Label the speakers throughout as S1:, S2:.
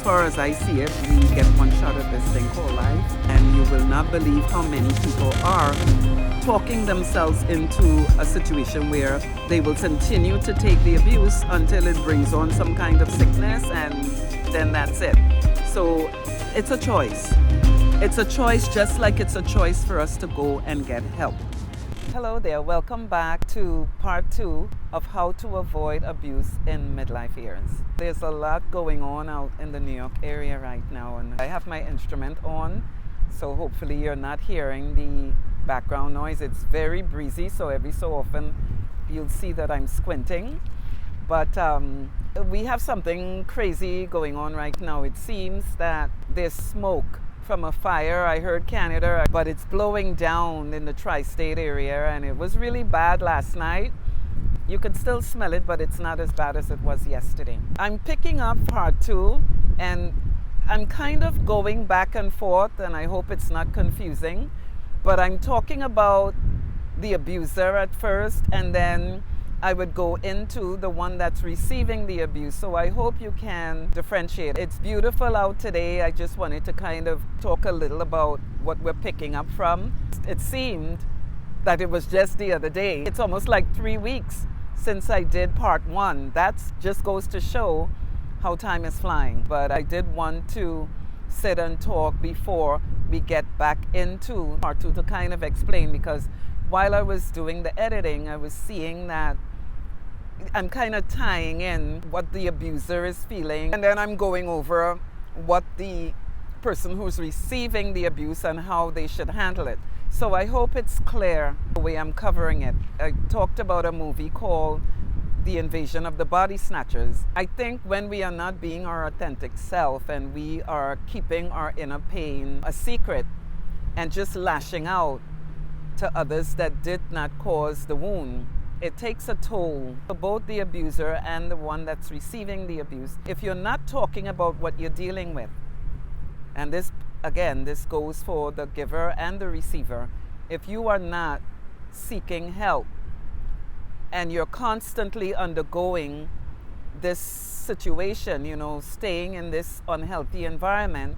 S1: far as I see it, we get one shot at this thing called life, and you will not believe how many people are talking themselves into a situation where they will continue to take the abuse until it brings on some kind of sickness, and then that's it. So it's a choice. It's a choice, just like it's a choice for us to go and get help. Hello there, welcome back to part 2 of how to avoid abuse in midlife years. There's a lot going on out in the New York area right now, and I have my instrument on, so hopefully you're not hearing the background noise. It's very breezy, so every so often you'll see that I'm squinting. But we have something crazy going on right now. It seems that there's smoke from a fire. I heard Canada, but it's blowing down in the tri-state area, and it was really bad last night. You can still smell it, but it's not as bad as it was yesterday. I'm picking up part 2, and I'm kind of going back and forth, and I hope it's not confusing, but I'm talking about the abuser at first, and then I would go into the one that's receiving the abuse. So I hope you can differentiate. It's beautiful out today. I just wanted to kind of talk a little about what we're picking up from. It seemed that it was just the other day. It's almost like 3 weeks since I did part 1. That just goes to show how time is flying. But I did want to sit and talk before we get back into part 2 to kind of explain, because while I was doing the editing, I was seeing that I'm kind of tying in what the abuser is feeling, and then I'm going over what the person who's receiving the abuse and how they should handle it. So I hope it's clear the way I'm covering it. I talked about a movie called The Invasion of the Body Snatchers. I think when we are not being our authentic self and we are keeping our inner pain a secret and just lashing out to others that did not cause the wound, it takes a toll for both the abuser and the one that's receiving the abuse. If you're not talking about what you're dealing with, and this goes for the giver and the receiver, if you are not seeking help and you're constantly undergoing this situation, staying in this unhealthy environment,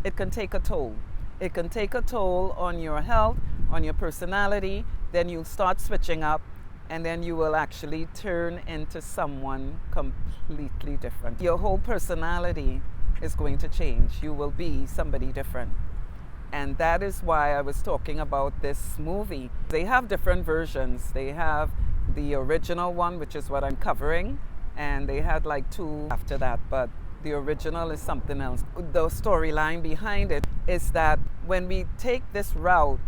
S1: it can take a toll. It can take a toll on your health, on your personality. Then you'll start switching up, and then you will actually turn into someone completely different. Your whole personality is going to change. You will be somebody different. And that is why I was talking about this movie. They have different versions. They have the original one, which is what I'm covering, and they had like 2 after that, but the original is something else. The storyline behind it is that when we take this route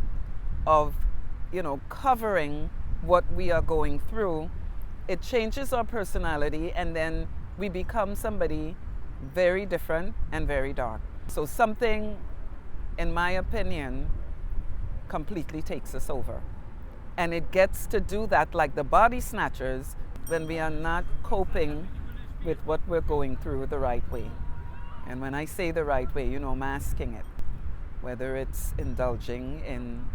S1: of, covering what we are going through, it changes our personality, and then we become somebody very different and very dark. So something, in my opinion, completely takes us over. And it gets to do that like the body snatchers when we are not coping with what we're going through the right way. And when I say the right way, masking it. Whether it's indulging in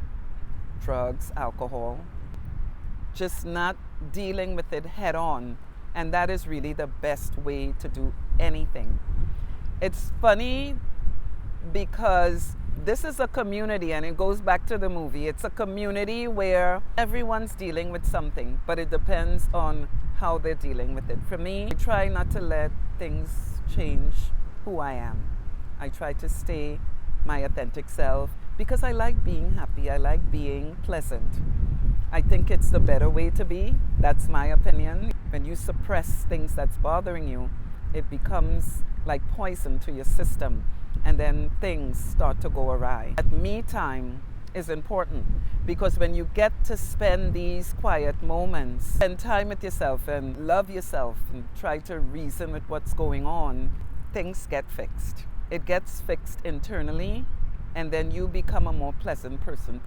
S1: drugs, alcohol, just not dealing with it head on. And that is really the best way to do anything. It's funny because this is a community, and it goes back to the movie. It's a community where everyone's dealing with something, but it depends on how they're dealing with it. For me, I try not to let things change who I am. I try to stay my authentic self because I like being happy. I like being pleasant. I think it's the better way to be. That's my opinion. When you suppress things that's bothering you, it becomes like poison to your system, and then things start to go awry. That me time is important, because when you get to spend these quiet moments, spend time with yourself and love yourself and try to reason with what's going on, things get fixed. It gets fixed internally, and then you become a more pleasant person.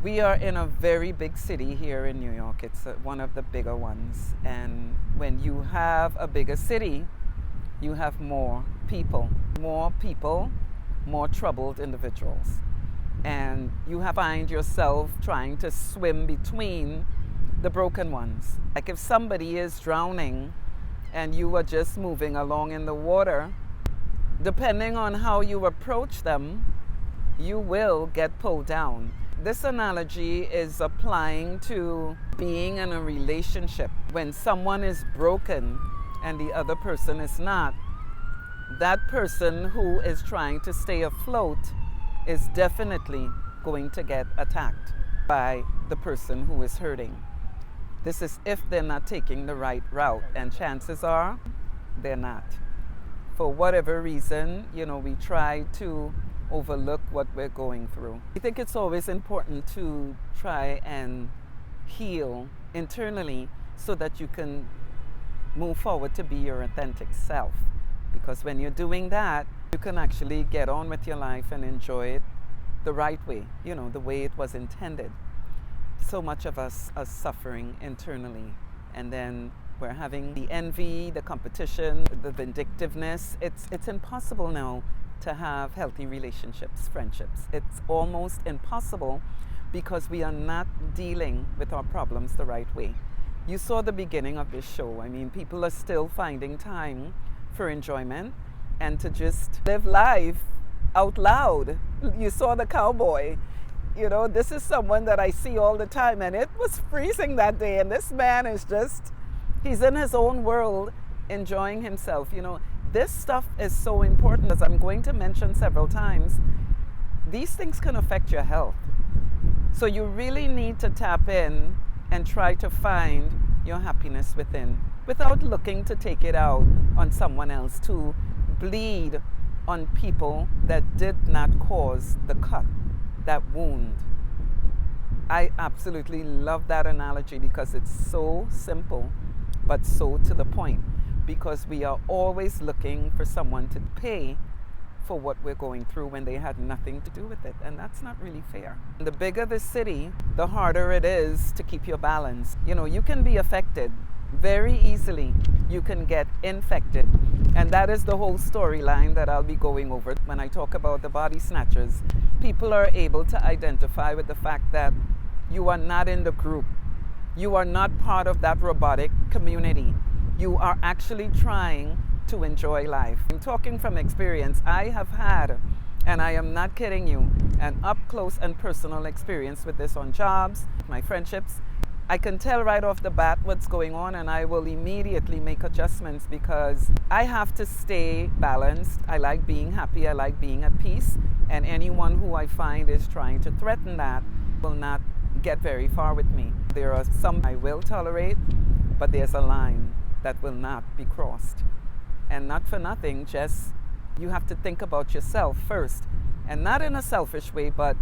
S1: We are in a very big city here in New York. It's one of the bigger ones. And when you have a bigger city, you have more people, more troubled individuals. And you find yourself trying to swim between the broken ones. Like if somebody is drowning and you are just moving along in the water, depending on how you approach them, you will get pulled down. This analogy is applying to being in a relationship. When someone is broken and the other person is not, that person who is trying to stay afloat is definitely going to get attacked by the person who is hurting. This is if they're not taking the right route, and chances are they're not. For whatever reason, we try to overlook what we're going through. I think it's always important to try and heal internally so that you can move forward to be your authentic self. Because when you're doing that, you can actually get on with your life and enjoy it the right way, the way it was intended. So much of us are suffering internally, and then we're having the envy, the competition, the vindictiveness. It's impossible now to have healthy relationships, friendships. It's almost impossible because we are not dealing with our problems the right way. You saw the beginning of this show. I mean, people are still finding time for enjoyment and to just live life out loud. You saw the cowboy. This is someone that I see all the time, and it was freezing that day, and this man is he's in his own world enjoying himself. This stuff is so important, as I'm going to mention several times. These things can affect your health. So you really need to tap in and try to find your happiness within without looking to take it out on someone else, to bleed on people that did not cause the cut, that wound. I absolutely love that analogy because it's so simple, but so to the point. Because we are always looking for someone to pay for what we're going through when they had nothing to do with it. And that's not really fair. The bigger the city, the harder it is to keep your balance. You can be affected very easily. You can get infected. And that is the whole storyline that I'll be going over when I talk about the body snatchers. People are able to identify with the fact that you are not in the group. You are not part of that robotic community. You are actually trying to enjoy life. I'm talking from experience. I have had, and I am not kidding you, an up close and personal experience with this on jobs, my friendships. I can tell right off the bat what's going on, and I will immediately make adjustments because I have to stay balanced. I like being happy. I like being at peace. And anyone who I find is trying to threaten that will not get very far with me. There are some I will tolerate, but there's a line that will not be crossed. And not for nothing, just you have to think about yourself first, and not in a selfish way, but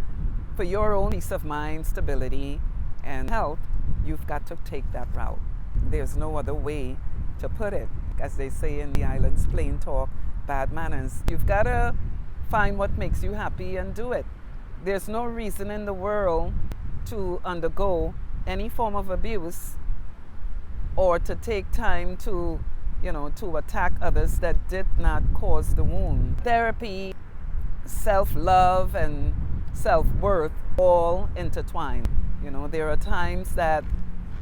S1: for your own peace of mind, stability, and health. You've got to take that route. There's no other way to put it. As they say in the islands, plain talk, bad manners. You've got to find what makes you happy and do it. There's no reason in the world to undergo any form of abuse or to take time to attack others that did not cause the wound. Therapy, self-love, and self-worth all intertwined. There are times that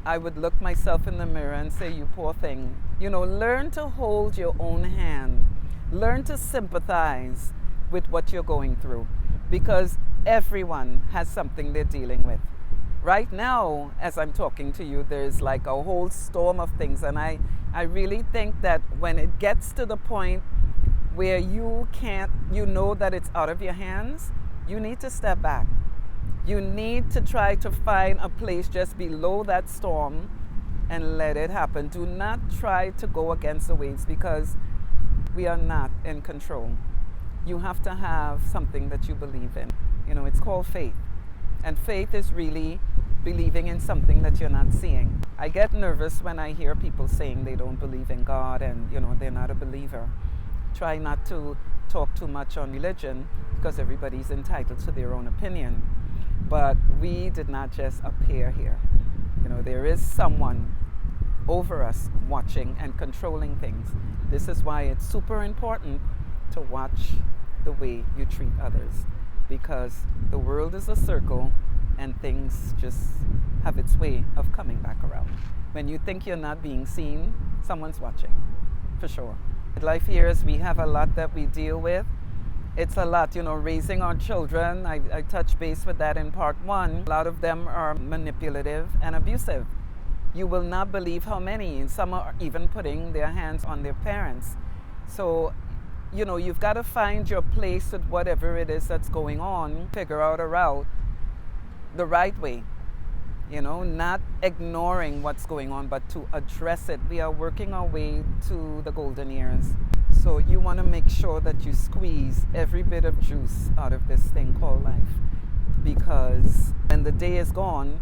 S1: I would look myself in the mirror and say, you poor thing. Learn to hold your own hand. Learn to sympathize with what you're going through, because everyone has something they're dealing with. Right now, as I'm talking to you, there's like a whole storm of things, and I really think that when it gets to the point where you know that it's out of your hands, you need to step back. You need to try to find a place just below that storm and let it happen. Do not try to go against the waves, because we are not in control. You have to have something that you believe in. It's called faith. And faith is really believing in something that you're not seeing. I get nervous when I hear people saying they don't believe in God and, they're not a believer. Try not to talk too much on religion, because everybody's entitled to their own opinion. But we did not just appear here. There is someone over us watching and controlling things. This is why it's super important to watch the way you treat others, because the world is a circle and things just have its way of coming back around. When you think you're not being seen, someone's watching, for sure. Midlife years, we have a lot that we deal with. It's a lot, raising our children. I touched base with that in part one. A lot of them are manipulative and abusive. You will not believe how many. Some are even putting their hands on their parents. So, you've got to find your place with whatever it is that's going on, figure out a route the right way. Not ignoring what's going on, but to address it. We are working our way to the golden years. So you want to make sure that you squeeze every bit of juice out of this thing called life. Because when the day is gone,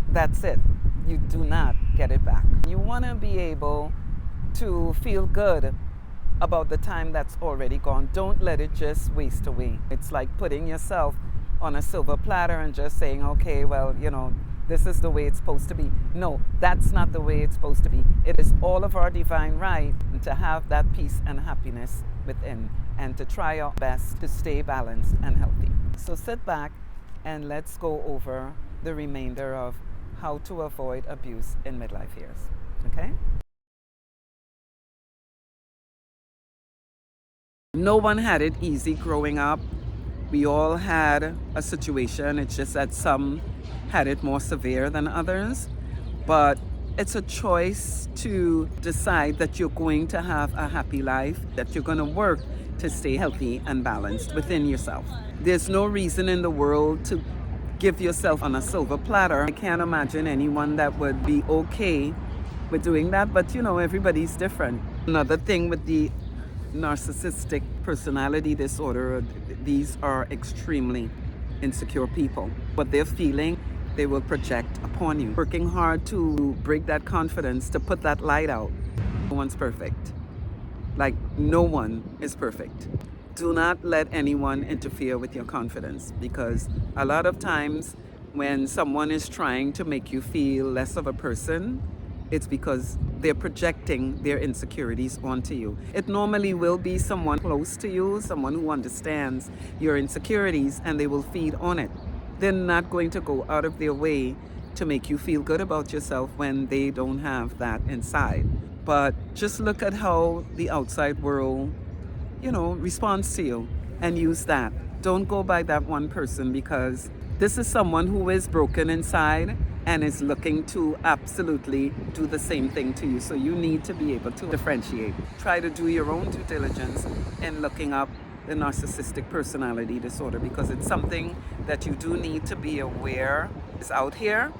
S1: that's it. You do not get it back. You want to be able to feel good about the time that's already gone. Don't let it just waste away. It's like putting yourself on a silver platter and just saying, okay, well, this is the way it's supposed to be. No, that's not the way it's supposed to be. It is all of our divine right to have that peace and happiness within and to try our best to stay balanced and healthy. So sit back and let's go over the remainder of how to avoid abuse in midlife years. Okay? No one had it easy growing up. We all had a situation. It's just that some had it more severe than others. But it's a choice to decide that you're going to have a happy life, that you're going to work to stay healthy and balanced within yourself. There's no reason in the world to give yourself on a silver platter. I can't imagine anyone that would be okay with doing that, but everybody's different. Another thing with the narcissistic personality disorder, these are extremely insecure people. What they're feeling, they will project upon you. Working hard to break that confidence, to put that light out. No one's perfect. Like, no one is perfect. Do not let anyone interfere with your confidence, because a lot of times when someone is trying to make you feel less of a person, it's because they're projecting their insecurities onto you. It normally will be someone close to you, someone who understands your insecurities, and they will feed on it. They're not going to go out of their way to make you feel good about yourself when they don't have that inside. But just look at how the outside world, responds to you and use that. Don't go by that one person, because this is someone who is broken inside and is looking to absolutely do the same thing to you. So you need to be able to differentiate. Try to do your own due diligence in looking up the narcissistic personality disorder, because it's something that you do need to be aware is out here.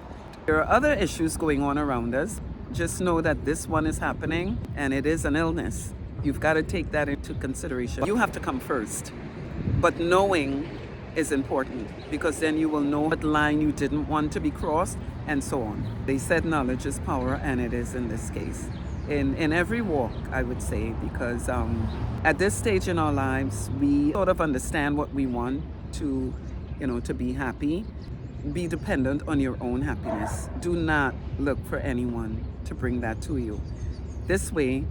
S1: There are other issues going on around us. Just know that this one is happening and it is an illness. You've got to take that into consideration. You have to come first. But knowing is important, because then you will know what line you didn't want to be crossed, and so on. They said knowledge is power, and it is in this case. In every walk, I would say, because at this stage in our lives, we sort of understand what we want to be happy. Be dependent on your own happiness. Do not look for anyone to bring that to you. This way,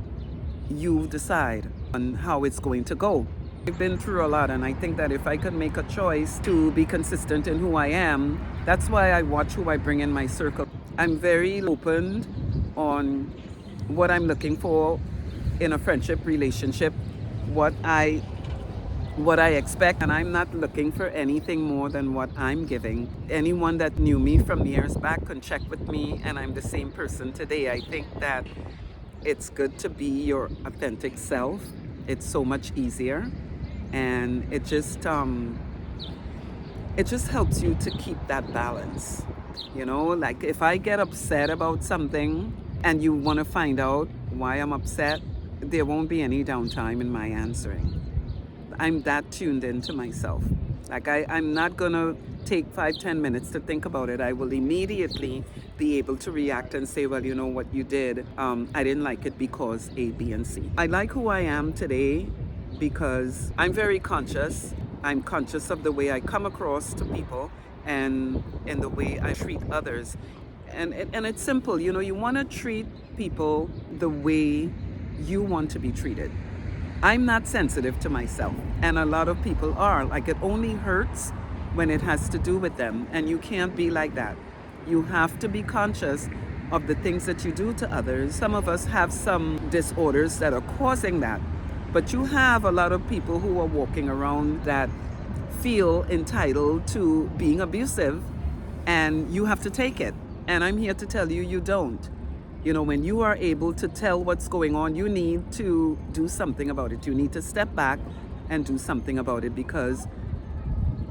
S1: you decide on how it's going to go. I've been through a lot, and I think that if I could make a choice to be consistent in who I am, that's why I watch who I bring in my circle. I'm very open on what I'm looking for in a friendship relationship, what I expect, and I'm not looking for anything more than what I'm giving. Anyone that knew me from years back can check with me, and I'm the same person today. I think that it's good to be your authentic self. It's so much easier, and it just helps you to keep that balance. Like if I get upset about something and you want to find out why I'm upset, there won't be any downtime in my answering. I'm that tuned into myself. Like I'm not gonna take 5-10 minutes to think about it. I will immediately be able to react and say, well, what you did, I didn't like it because A, B, and C. I like who I am today because I'm very conscious. I'm conscious of the way I come across to people and in the way I treat others. And it's simple, you want to treat people the way you want to be treated. I'm not sensitive to myself, and a lot of people are. Like, it only hurts when it has to do with them, and you can't be like that. You have to be conscious of the things that you do to others. Some of us have some disorders that are causing that. But you have a lot of people who are walking around that feel entitled to being abusive, and you have to take it. And I'm here to tell you, you don't. You know, when you are able to tell what's going on, you need to do something about it. You need to step back and do something about it, because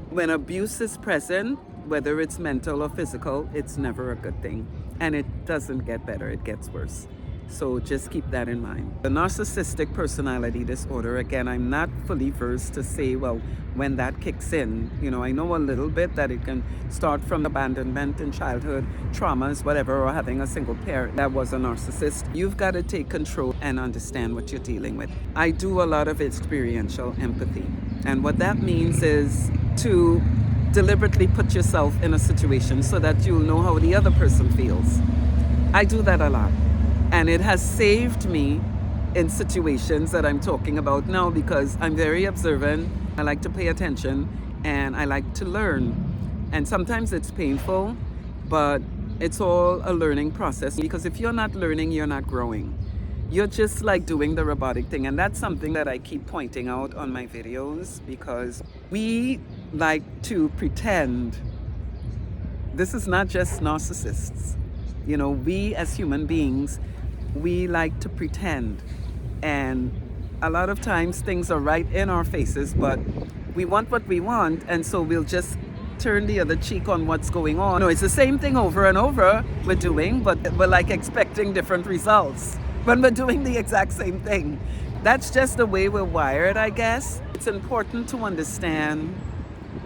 S1: when abuse is present, whether it's mental or physical, it's never a good thing. And it doesn't get better, it gets worse. So just keep that in mind. The narcissistic personality disorder, again, I'm not fully versed to say, well, when that kicks in. You know, I know a little bit that it can start from abandonment in childhood, traumas, whatever, or having a single parent that was a narcissist. You've got to take control and understand what you're dealing with. I do a lot of experiential empathy. And what that means is to deliberately put yourself in a situation so that you'll know how the other person feels. I do that a lot. And it has saved me in situations that I'm talking about now, because I'm very observant. I like to pay attention and I like to learn. And sometimes it's painful, but it's all a learning process, because if you're not learning, you're not growing. You're just like doing the robotic thing. And that's something that I keep pointing out on my videos, because we like to pretend. This is not just narcissists. You know, we as human beings, we like to pretend. And a lot of times things are right in our faces, but we want what we want, and so we'll just turn the other cheek on what's going on. No, it's the same thing over and over we're doing, but we're like expecting different results when we're doing the exact same thing. That's just the way we're wired, I guess. It's important to understand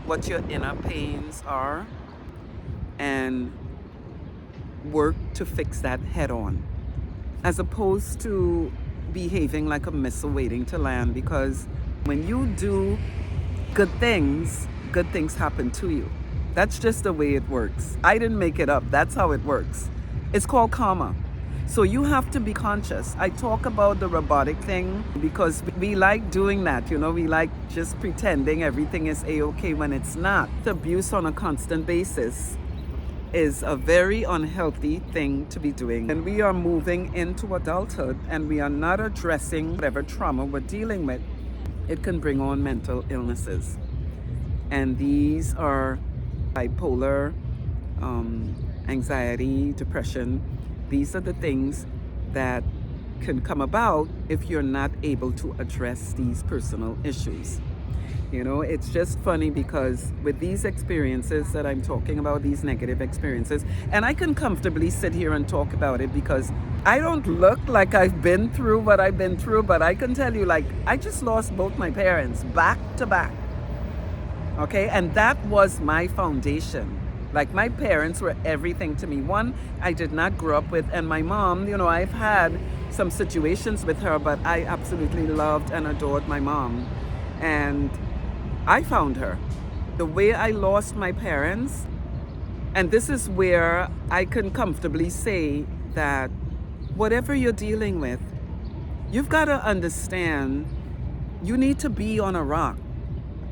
S1: what your inner pains are and work to fix that head on, as opposed to behaving like a missile waiting to land. Because when you do good things happen to you. That's just the way it works. I didn't make it up. That's how it works. It's called karma. So you have to be conscious. I talk about the robotic thing because we like doing that. You know, we like just pretending everything is a-okay when it's not. Abuse on a constant basis is a very unhealthy thing to be doing. And we are moving into adulthood and we are not addressing whatever trauma we're dealing with. It can bring on mental illnesses. And these are bipolar, anxiety, depression. These are the things that can come about if you're not able to address these personal issues. You know, it's just funny because with these experiences that I'm talking about, these negative experiences, and I can comfortably sit here and talk about it because I don't look like I've been through what I've been through, but I can tell you, like, I just lost both my parents back to back. Okay, and that was my foundation. Like, my parents were everything to me. One, I did not grow up with, and my mom, you know, I've had some situations with her, but I absolutely loved and adored my mom. And I found her. The way I lost my parents, and this is where I can comfortably say that whatever you're dealing with, you've got to understand you need to be on a rock.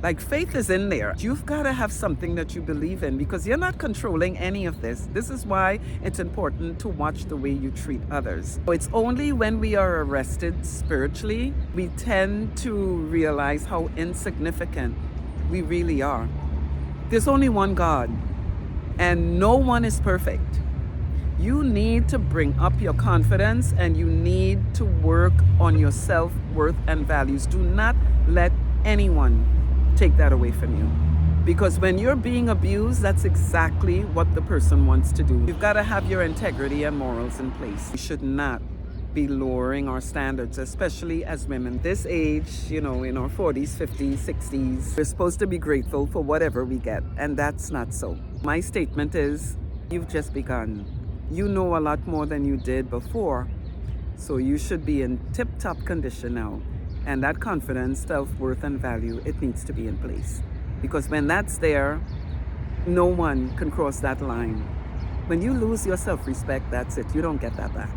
S1: Like, faith is in there. You've got to have something that you believe in because you're not controlling any of this. This is why it's important to watch the way you treat others. It's only when we are arrested spiritually, we tend to realize how insignificant we really are. There's only one God, and no one is perfect. You need to bring up your confidence and you need to work on your self-worth and values. Do not let anyone take that away from you. Because when you're being abused, that's exactly what the person wants to do. You've got to have your integrity and morals in place. We should not be lowering our standards, especially as women. This age, you know, in our 40s, 50s, 60s, we're supposed to be grateful for whatever we get, and that's not so. My statement is, you've just begun. You know a lot more than you did before, so you should be in tip-top condition now. And that confidence, self-worth, and value, it needs to be in place. Because when that's there, no one can cross that line. When you lose your self-respect, that's it. You don't get that back.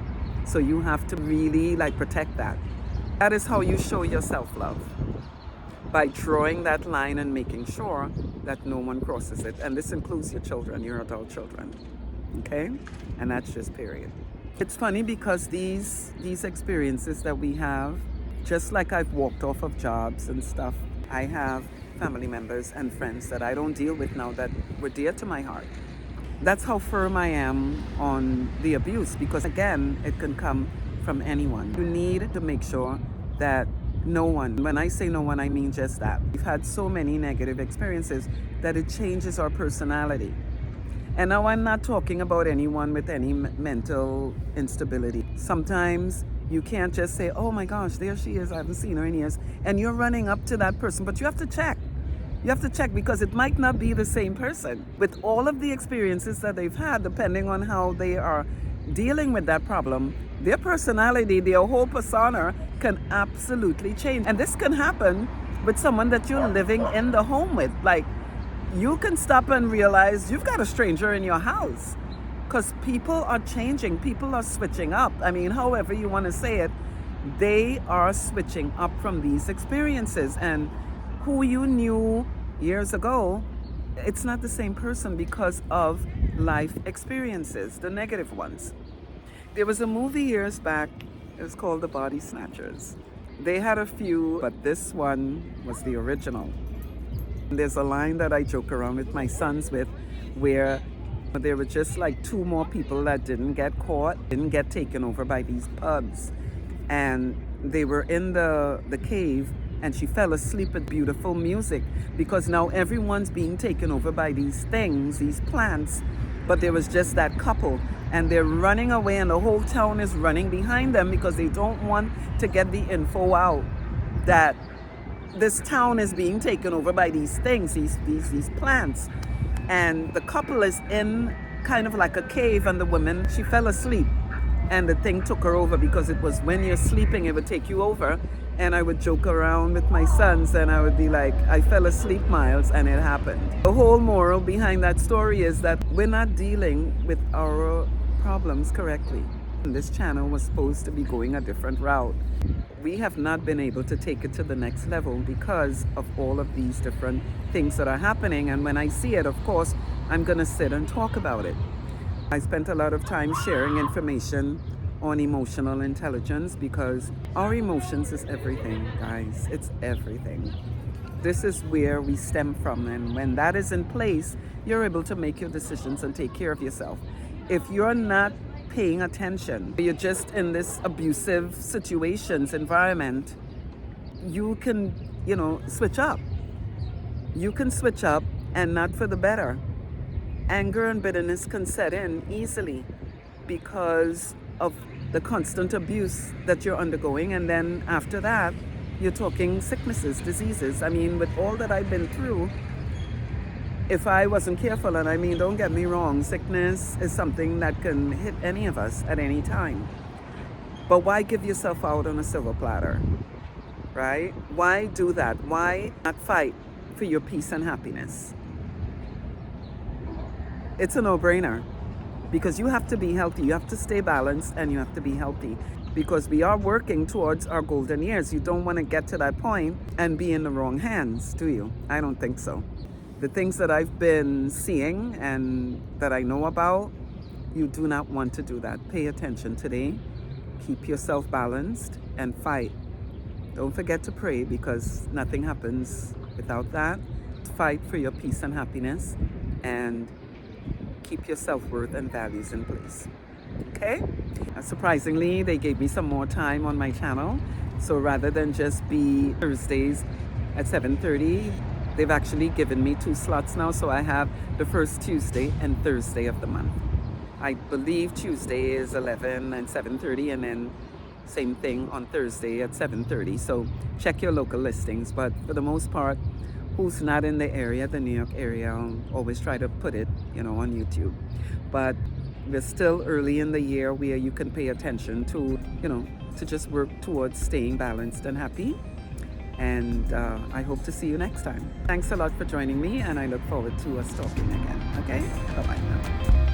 S1: So you have to really, like, protect that. That is how you show your self-love. By drawing that line and making sure that no one crosses it. And this includes your children, your adult children. Okay? And that's just period. It's funny because these experiences that we have, just like I've walked off of jobs and stuff, I have family members and friends that I don't deal with now that were dear to my heart. That's how firm I am on the abuse, because again, it can come from anyone. You need to make sure that no one, when I say no one, I mean just that. We've had so many negative experiences that it changes our personality. And now I'm not talking about anyone with any mental instability. Sometimes you can't just say, oh my gosh, there she is, I haven't seen her in years. And you're running up to that person, but you have to check. You have to check because it might not be the same person. With all of the experiences that they've had, depending on how they are dealing with that problem, their personality, their whole persona can absolutely change. And this can happen with someone that you're living in the home with. Like, you can stop and realize you've got a stranger in your house because people are changing. People are switching up. I mean, however you want to say it, they are switching up from these experiences. And who you knew years ago, it's not the same person because of life experiences, the negative ones. There was a movie years back, it was called The Body Snatchers. They had a few, but this one was the original. There's a line that I joke around with my sons with, where there were just like two more people that didn't get caught, didn't get taken over by these pugs. And they were in the cave, and she fell asleep with beautiful music because now everyone's being taken over by these things, these plants, but there was just that couple, and they're running away, and the whole town is running behind them because they don't want to get the info out that this town is being taken over by these things, these plants. And the couple is in kind of like a cave, and the woman, she fell asleep, and the thing took her over because it was when you're sleeping, it would take you over. And I would joke around with my sons and I would be like, I fell asleep, Miles, and it happened. The whole moral behind that story is that we're not dealing with our problems correctly. This channel was supposed to be going a different route. We have not been able to take it to the next level because of all of these different things that are happening. And when I see it, of course, I'm going to sit and talk about it. I spent a lot of time sharing information on emotional intelligence because our emotions is everything, guys. It's everything. This is where we stem from, and when that is in place, you're able to make your decisions and take care of yourself. If you're not paying attention, you're just in this abusive situations environment, you can, switch up. You can switch up, and not for the better. Anger and bitterness can set in easily because of the constant abuse that you're undergoing. And then after that, you're talking sicknesses, diseases. I mean, with all that I've been through, if I wasn't careful, and I mean, don't get me wrong, sickness is something that can hit any of us at any time. But why give yourself out on a silver platter, right? Why do that? Why not fight for your peace and happiness? It's a no-brainer. Because you have to be healthy, you have to stay balanced, and you have to be healthy. Because we are working towards our golden years. You don't want to get to that point and be in the wrong hands, do you? I don't think so. The things that I've been seeing and that I know about, you do not want to do that. Pay attention today. Keep yourself balanced and fight. Don't forget to pray because nothing happens without that. Fight for your peace and happiness, and keep your self-worth and values in place. Okay? Surprisingly, they gave me some more time on my channel. So rather than just be Thursdays at 7:30, they've actually given me 2 slots now. So I have the first Tuesday and Thursday of the month. I believe Tuesday is 11 and 7:30, and then same thing on Thursday at 7:30. So check your local listings. But for the most part, who's not in the area, the New York area, I'll always try to put it, on YouTube. But we're still early in the year where you can pay attention to, to just work towards staying balanced and happy. And I hope to see you next time. Thanks a lot for joining me, and I look forward to us talking again. Okay? Bye-bye now.